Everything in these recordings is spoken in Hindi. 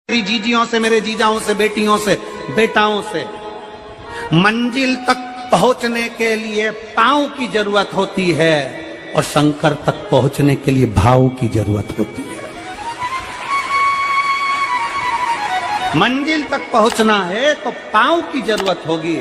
मेरी जीजियों से, मेरे जीजाओं से, बेटियों से, बेटाओं से। मंजिल तक पहुंचने के लिए पांव की जरूरत होती है और शंकर तक पहुंचने के लिए भाव की जरूरत होती है। मंजिल तक पहुंचना है तो पांव की जरूरत होगी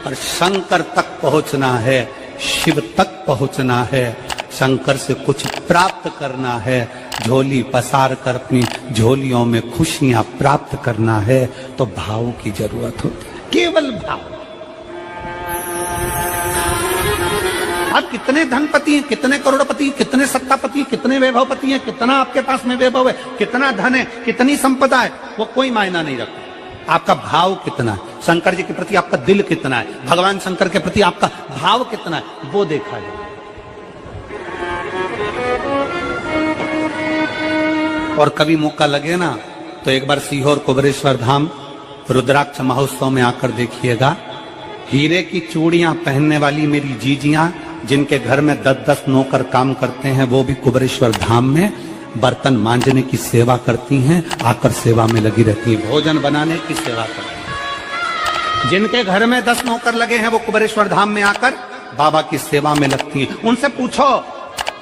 और शंकर तक पहुंचना है, शिव तक पहुंचना है, शंकर से कुछ प्राप्त करना है, झोली पसार कर अपनी झोलियों में खुशियां प्राप्त करना है तो भाव की जरूरत होती है, केवल भाव। आप कितने धनपति हैं, कितने करोड़पति, कितने सत्तापति, कितने वैभवपति हैं, कितना आपके पास में वैभव है, कितना धन है, कितनी संपदा है, वो कोई मायना नहीं रखता। आपका भाव कितना है, शंकर जी के प्रति आपका दिल कितना है, भगवान शंकर के प्रति आपका भाव कितना है, वो देखा जाए। और कभी मौका लगे ना तो एक बार सीहोर कुबेरेश्वर धाम रुद्राक्ष महोत्सव में आकर देखिएगा। हीरे की चूड़ियां पहनने वाली मेरी जीजियां, जिनके घर में 10-10 नौकर काम करते हैं, वो भी कुबेरेश्वर धाम में बर्तन मांजने की सेवा करती हैं, आकर सेवा में लगी रहती हैं, भोजन बनाने की सेवा करती हैं। जिनके घर में 10 नौकर लगे हैं वो कुबेरेश्वर धाम में आकर बाबा की सेवा में लगती हैं। उनसे पूछो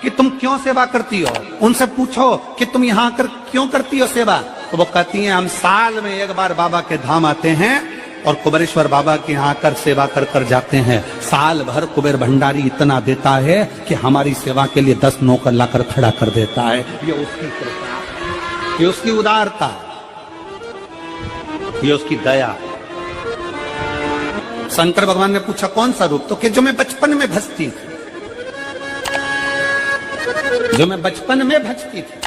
कि तुम क्यों सेवा करती हो, उनसे पूछो कि तुम यहाँ आकर क्यों करती हो सेवा, तो वो कहती हैं हम साल में एक बार बाबा के धाम आते हैं और कुबेरेश्वर बाबा के यहाँ आकर सेवा कर कर जाते हैं। साल भर कुबेर भंडारी इतना देता है कि हमारी सेवा के लिए 10 नौकर लाकर खड़ा कर देता है। ये उसकी कृपा, ये उसकी उदारता, ये उसकी दया। शंकर भगवान ने पूछा कौन सा रूप, तो कि जो मैं बचपन में भजती थी, जो मैं बचपन में भजती थी,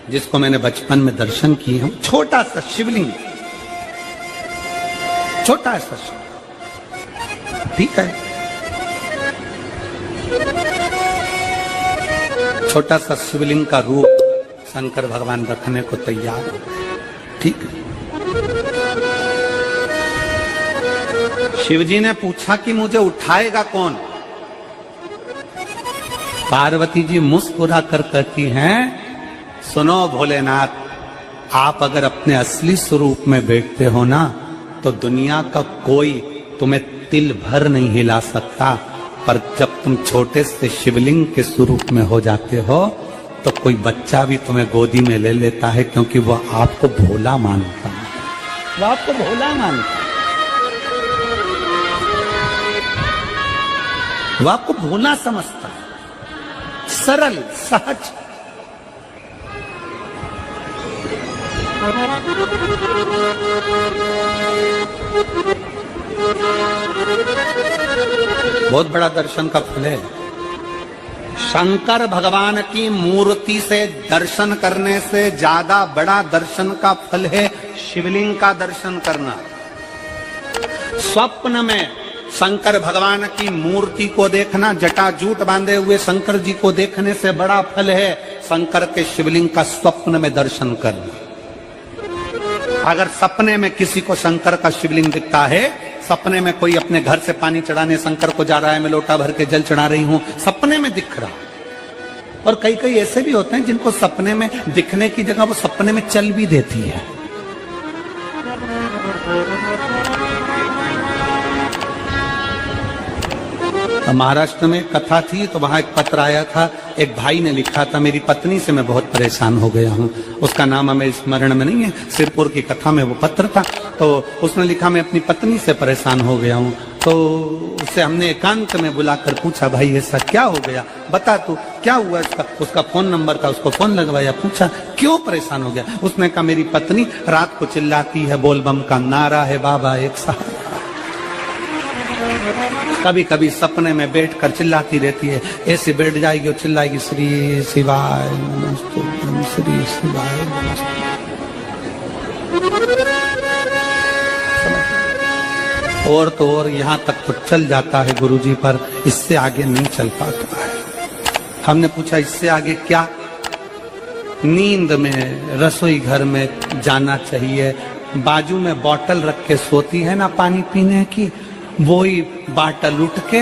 जिसको मैंने बचपन में दर्शन किए हैं, छोटा सा शिवलिंग, छोटा सा शिवलिंग, ठीक है, छोटा सा शिवलिंग का रूप शंकर भगवान रखने को तैयार है, ठीक है। शिवजी ने पूछा कि मुझे उठाएगा कौन। पार्वती जी मुस्कुरा कर कहती हैं सुनो भोलेनाथ, आप अगर अपने असली स्वरूप में बैठते हो ना तो दुनिया का कोई तुम्हें तिल भर नहीं हिला सकता, पर जब तुम छोटे से शिवलिंग के स्वरूप में हो जाते हो तो कोई बच्चा भी तुम्हें गोदी में ले लेता है, क्योंकि वह आपको भोला मानता है, वह आपको भोला मानता है, वह आपको भोला समझता है, सरल सहज। बहुत बड़ा दर्शन का फल है। शंकर भगवान की मूर्ति से दर्शन करने से ज्यादा बड़ा दर्शन का फल है शिवलिंग का दर्शन करना। स्वप्न में शंकर भगवान की मूर्ति को देखना, जटाजूट बांधे हुए शंकर जी को देखने से बड़ा फल है शंकर के शिवलिंग का स्वप्न में दर्शन करना। अगर सपने में किसी को शंकर का शिवलिंग दिखता है, सपने में कोई अपने घर से पानी चढ़ाने शंकर को जा रहा है, मैं लोटा भर के जल चढ़ा रही हूं, सपने में दिख रहा। और कई कई ऐसे भी होते हैं जिनको सपने में दिखने की जगह वो सपने में चल भी देती है। महाराष्ट्र में कथा थी तो वहां एक पत्र आया था, एक भाई ने लिखा था मेरी पत्नी से मैं बहुत परेशान हो गया हूं, उसका नाम हमें स्मरण में नहीं है, सिरपुर की कथा में वो पत्र था। तो उसने लिखा मैं अपनी पत्नी से परेशान हो गया हूं। तो उससे हमने एकांत में बुलाकर पूछा भाई ऐसा क्या हो गया, बता तू क्या हुआ। उसका फोन नंबर था, उसको फोन लगवाया, पूछा क्यों परेशान हो गया। उसने कहा मेरी पत्नी रात को चिल्लाती है, बोल बम का नारा है बाबा एक साथ, कभी कभी सपने में बैठकर चिल्लाती रहती है, ऐसे बैठ जाएगी और चिल्लाएगी श्री शिवाय नमस्तुभ्यं, श्री शिवाय नमस्तुभ्यं। और तो और यहाँ तक तो चल जाता है गुरुजी, पर इससे आगे नहीं चल पाता है। हमने पूछा इससे आगे क्या। नींद में रसोई घर में जाना चाहिए, बाजू में बोतल रख के सोती है ना पानी पीने की, वो ही बाटल उठ के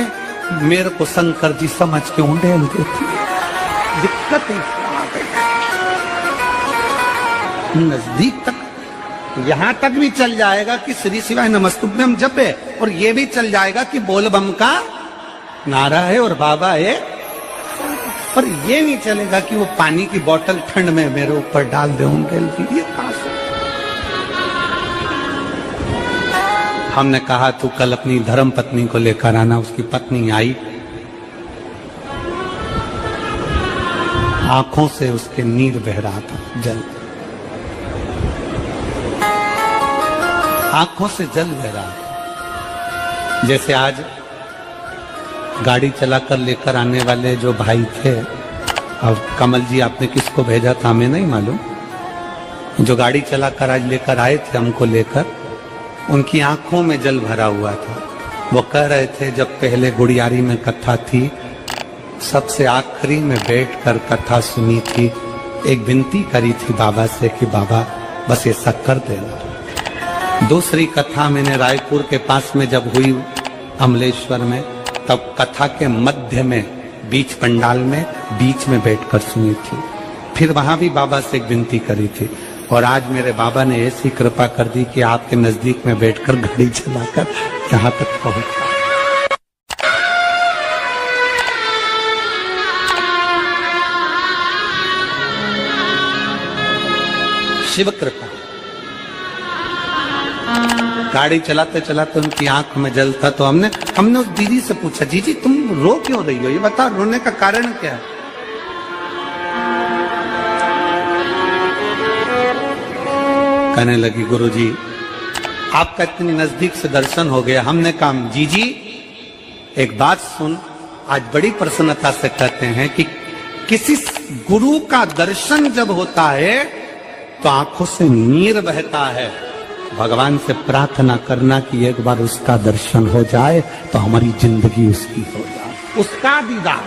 मेरे को शंकर जी समझ के उंडेल देती है। दिक्कत है, नजदीक तक यहां तक भी चल जाएगा कि श्री शिवाय नमस्तुभ्यम जपे, और ये भी चल जाएगा कि बोल बम का नारा है और बाबा है, पर ये नहीं चलेगा कि वो पानी की बोतल ठंड में मेरे ऊपर डाल दे उनके लिए। ये कहां से? हमने कहा तू कल अपनी धर्म पत्नी को लेकर आना। उसकी पत्नी आई, आंखों से उसके नीर बह रहा था, जल, आंखों से जल बह रहा था। जैसे आज गाड़ी चलाकर लेकर आने वाले जो भाई थे, अब कमल जी आपने किसको भेजा था हमें नहीं मालूम, जो गाड़ी चलाकर आज लेकर आए थे हमको लेकर, उनकी आंखों में जल भरा हुआ था। वो कह रहे थे जब पहले गुड़ियारी में कथा थी, सबसे आखिरी में बैठकर कथा सुनी थी, एक विनती करी थी बाबा से कि बाबा बस ये सब कर देना। दूसरी कथा मैंने रायपुर के पास में जब हुई अमलेश्वर में, तब कथा के मध्य में बीच पंडाल में बीच में बैठकर सुनी थी। फिर वहां भी बाबा से एक विनती करी थी, और आज मेरे बाबा ने ऐसी कृपा कर दी कि आपके नजदीक में बैठकर गाड़ी चलाकर यहां तक पहुंचा। शिव कृपा। गाड़ी चलाते चलाते उनकी आंख में जल था, तो हमने उस दीदी से पूछा, जीजी तुम रो क्यों रही हो, ये बता, रोने का कारण क्या है? कहने लगी गुरुजी आपका इतनी नजदीक से दर्शन हो गया। हमने कहा जीजी एक बात सुन, आज बड़ी प्रसन्नता से कहते हैं कि किसी गुरु का दर्शन जब होता है तो आंखों से नीर बहता है। भगवान से प्रार्थना करना कि एक बार उसका दर्शन हो जाए तो हमारी जिंदगी उसकी हो जाए, उसका दीदार।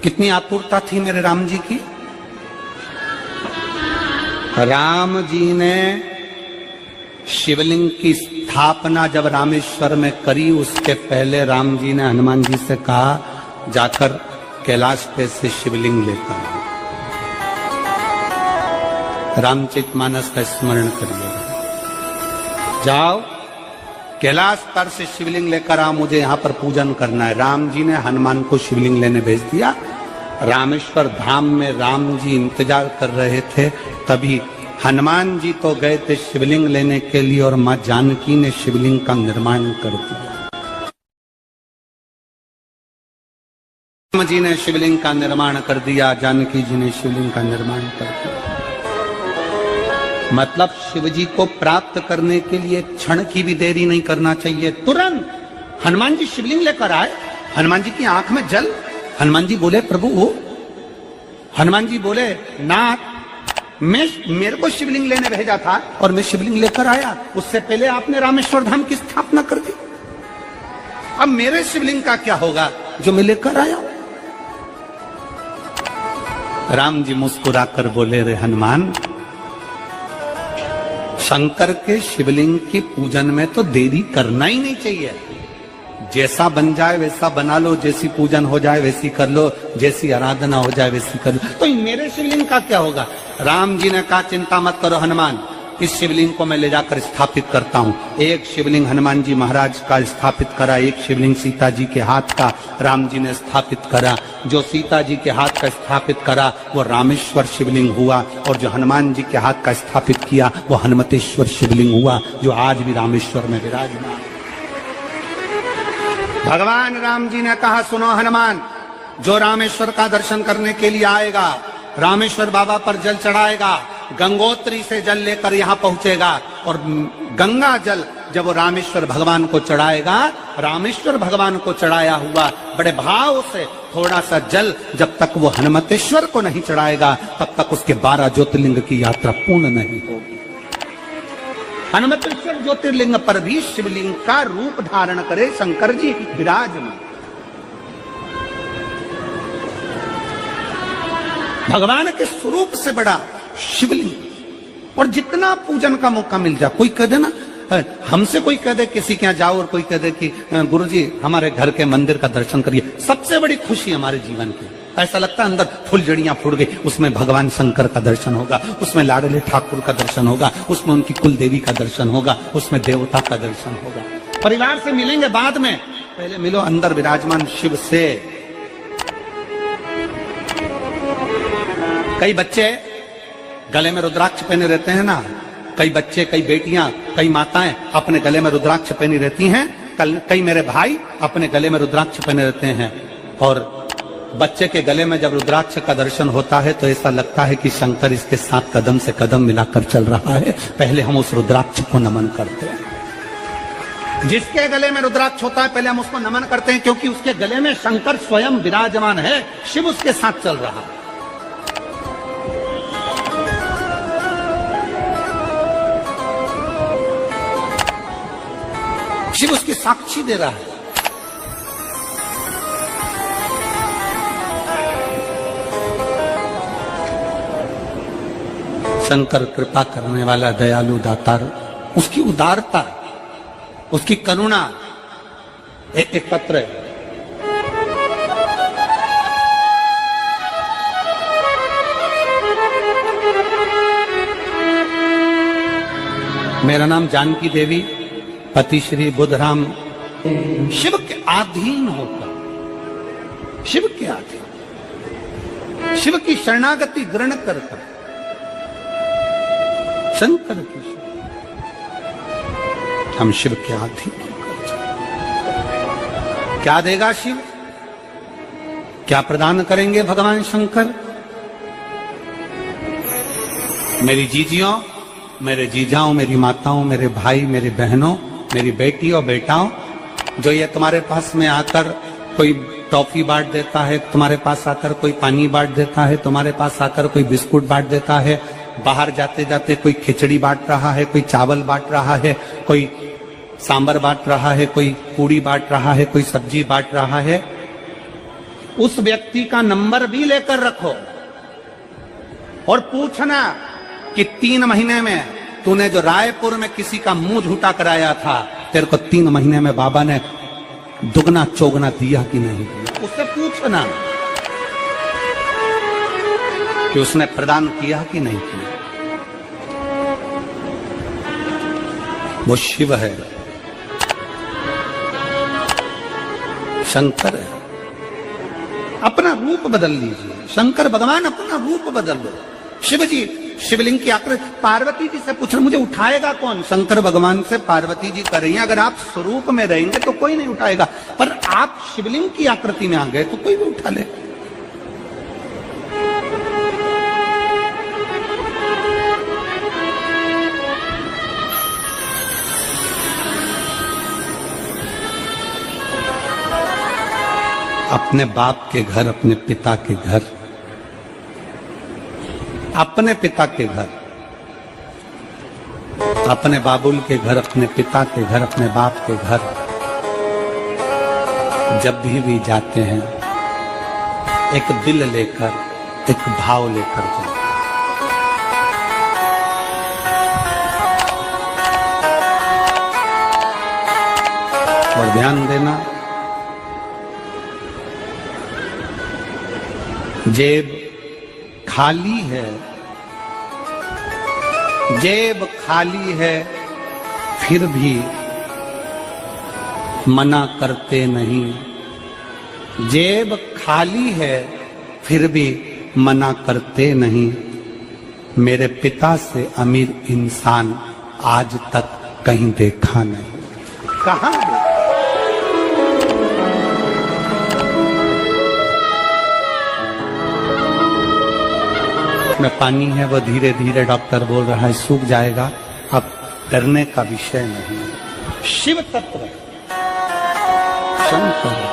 कितनी आतुरता थी मेरे राम जी की। राम जी ने शिवलिंग की स्थापना जब रामेश्वर में करी, उसके पहले राम जी ने हनुमान जी से कहा जाकर कैलाश पे से शिवलिंग लेकर आओ। रामचरितमानस का स्मरण करिए, जाओ कैलाश पर से शिवलिंग लेकर आओ, मुझे यहाँ पर पूजन करना है। राम जी ने हनुमान को शिवलिंग लेने भेज दिया। रामेश्वर धाम में राम जी इंतजार कर रहे थे, तभी हनुमान जी तो गए थे शिवलिंग लेने के लिए, और मां जानकी ने शिवलिंग का निर्माण कर दिया। राम जी ने शिवलिंग का निर्माण कर दिया, जानकी जी ने शिवलिंग का निर्माण कर दिया। मतलब शिव जी को प्राप्त करने के लिए क्षण की भी देरी नहीं करना चाहिए। तुरंत हनुमान जी शिवलिंग लेकर आए, हनुमान जी की आंख में जल। हनुमान जी बोले प्रभु, हनुमान जी बोले नाथ मेरे को शिवलिंग लेने भेजा था और मैं शिवलिंग लेकर आया, उससे पहले आपने रामेश्वर धाम की स्थापना कर दी। अब मेरे शिवलिंग का क्या होगा जो मैं लेकर आया? राम जी मुस्कुराकर बोले रे हनुमान, शंकर के शिवलिंग के पूजन में तो देरी करना ही नहीं चाहिए। जैसा बन जाए वैसा बना लो, जैसी पूजन हो जाए वैसी कर लो, जैसी आराधना हो जाए वैसी कर लो। तो मेरे शिवलिंग का क्या होगा? राम जी ने कहा चिंता मत करो हनुमान, इस शिवलिंग को मैं ले जाकर स्थापित करता हूँ। एक शिवलिंग हनुमान जी महाराज का स्थापित करा, एक शिवलिंग सीता जी के हाथ का राम जी ने स्थापित करा। जो सीता जी के हाथ का स्थापित करा वो रामेश्वर शिवलिंग हुआ, और जो हनुमान जी के हाथ का स्थापित किया वो हनुमतेश्वर शिवलिंग हुआ, जो आज भी रामेश्वर में विराजमान। भगवान राम जी ने कहा सुनो हनुमान, जो रामेश्वर का दर्शन करने के लिए आएगा, रामेश्वर बाबा पर जल चढ़ाएगा, गंगोत्री से जल लेकर यहाँ पहुंचेगा, और गंगा जल जब वो रामेश्वर भगवान को चढ़ाएगा, रामेश्वर भगवान को चढ़ाया हुआ बड़े भाव से थोड़ा सा जल जब तक वो हनुमतेश्वर को नहीं चढ़ाएगा, तब तक उसके 12 ज्योतिर्लिंग की यात्रा पूर्ण नहीं होगी। हनुमतेश्वर ज्योतिर्लिंग पर भी शिवलिंग का रूप धारण करे शंकर जी विराजमान। भगवान के स्वरूप से बड़ा शिवलिंग, और जितना पूजन का मौका मिल जाए, कोई कह दे ना, हमसे कोई कह दे किसी के यहाँ जाओ और कोई कह दे कि गुरुजी हमारे घर के मंदिर का दर्शन करिए, सबसे बड़ी खुशी हमारे जीवन की। ऐसा लगता है अंदर फुलझड़ियां फूट गई, उसमें भगवान शंकर का दर्शन होगा, उसमें लाडले ठाकुर का दर्शन होगा, उसमें उनकी कुल देवी का दर्शन होगा, उसमें देवता का दर्शन होगा। परिवार से मिलेंगे बाद में, पहले मिलो अंदर विराजमान शिव से। कई बच्चे गले में रुद्राक्ष पहने रहते हैं ना, कई बच्चे, कई बेटियां, कई माताएं अपने गले में रुद्राक्ष पहनी रहती हैं, कई मेरे भाई अपने गले में रुद्राक्ष पहने रहते हैं। और बच्चे के गले में जब रुद्राक्ष का दर्शन होता है तो ऐसा लगता है कि शंकर इसके साथ कदम से कदम मिलाकर चल रहा है। पहले हम उस रुद्राक्ष को नमन करते हैं। जिसके गले में रुद्राक्ष होता है पहले हम उसको नमन करते हैं, क्योंकि उसके गले में शंकर स्वयं विराजमान है, शिव उसके साथ चल रहा है। शिव उसकी साक्षी दे रहा है। शंकर कृपा करने वाला दयालु दातार, उसकी उदारता, उसकी करुणा एक पत्र है। मेरा नाम जानकी देवी, पति श्री बुद्धराम, शिव के अधीन होकर, शिव के अधीन, शिव की शरणागति ग्रहण करता, शंकर की हम शिव के अधीन होकर। क्या देगा शिव, क्या प्रदान करेंगे भगवान शंकर? मेरी जीजियों, मेरे जीजाओं, मेरी माताओं, मेरे भाई, मेरी बहनों, मेरी बेटी और बेटाओं, जो ये तुम्हारे पास में आकर कोई टॉफी बांट देता है, तुम्हारे पास आकर कोई पानी बांट देता है, तुम्हारे पास आकर कोई बिस्कुट बांट देता है, बाहर जाते जाते कोई खिचड़ी बांट रहा है, कोई चावल बांट रहा है, कोई सांबर बांट रहा है, कोई पूड़ी बांट रहा है, कोई सब्जी बांट रहा है, उस व्यक्ति का नंबर भी लेकर रखो और पूछना कि 3 महीने में तूने जो रायपुर में किसी का मुंह झूठा कराया था, तेरे को 3 महीने में बाबा ने दुगना चौगना दिया कि नहीं दिया। उससे पूछना कि उसने प्रदान किया कि नहीं किया। वो शिव है, शंकर है। अपना रूप बदल लीजिए, शंकर भगवान अपना रूप बदल लो। शिव जी शिवलिंग की आकृति, पार्वती जी से पूछ रहे मुझे उठाएगा कौन? शंकर भगवान से पार्वती जी कर रही हैं, अगर आप स्वरूप में रहेंगे तो कोई नहीं उठाएगा, पर आप शिवलिंग की आकृति में आ गए तो कोई भी उठा ले। अपने बाप के घर, अपने पिता के घर, अपने पिता के घर, अपने बाबुल के घर, अपने पिता के घर, अपने बाप के घर जब भी जाते हैं, एक दिल लेकर, एक भाव लेकर जाते। और ध्यान देना, जेब खाली है, जेब खाली है, फिर भी मना करते नहीं। जेब खाली है, फिर भी मना करते नहीं। मेरे पिता से अमीर इंसान आज तक कहीं देखा नहीं। कहां देखा? में पानी है, वो धीरे धीरे डॉक्टर बोल रहा है सूख जाएगा, अब डरने का विषय नहीं। शिव तत्व शंकर।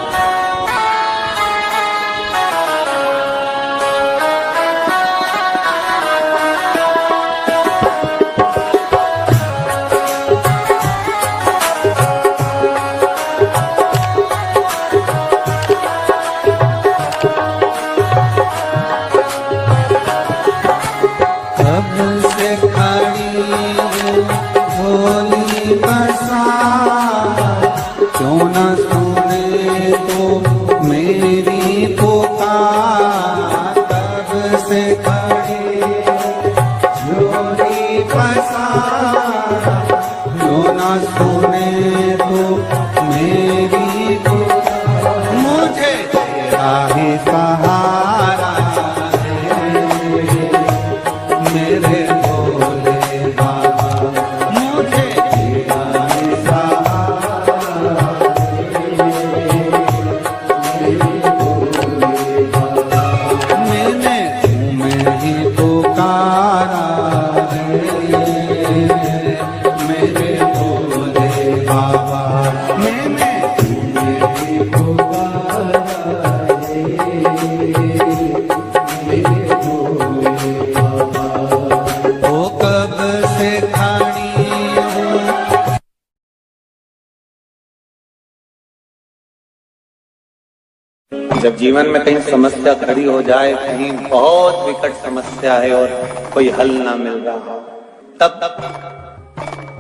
क्यों न सुने तो मेरी पुकार। पसारा, जो ना सुने तो मेरी पुकार, मुझे तेरा ही सहारा है, मेरे भोले बाबा, मुझे तेरा ही सहारा मैंने तुम्हें ही पुकारा है, मेरे भोले बाबा, मैंने तुम्हें ही पुकारा है, मेरे भोले बाबा। ओ कब से खड़ी हूँ जब जीवन में कहीं समस्या खड़ी हो जाए, कहीं बहुत विकट समस्या है और कोई हल ना मिल रहा हो, तब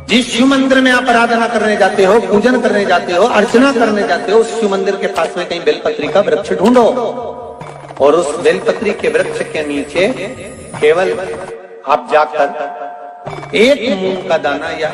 जिस शिव मंदिर में आप आराधना करने जाते हो, पूजन करने जाते हो, अर्चना करने जाते हो, उस शिव मंदिर के पास में कहीं बेलपत्री का वृक्ष ढूंढो और उस बेलपत्री के वृक्ष के नीचे केवल आप जाकर एक मूंग का दाना या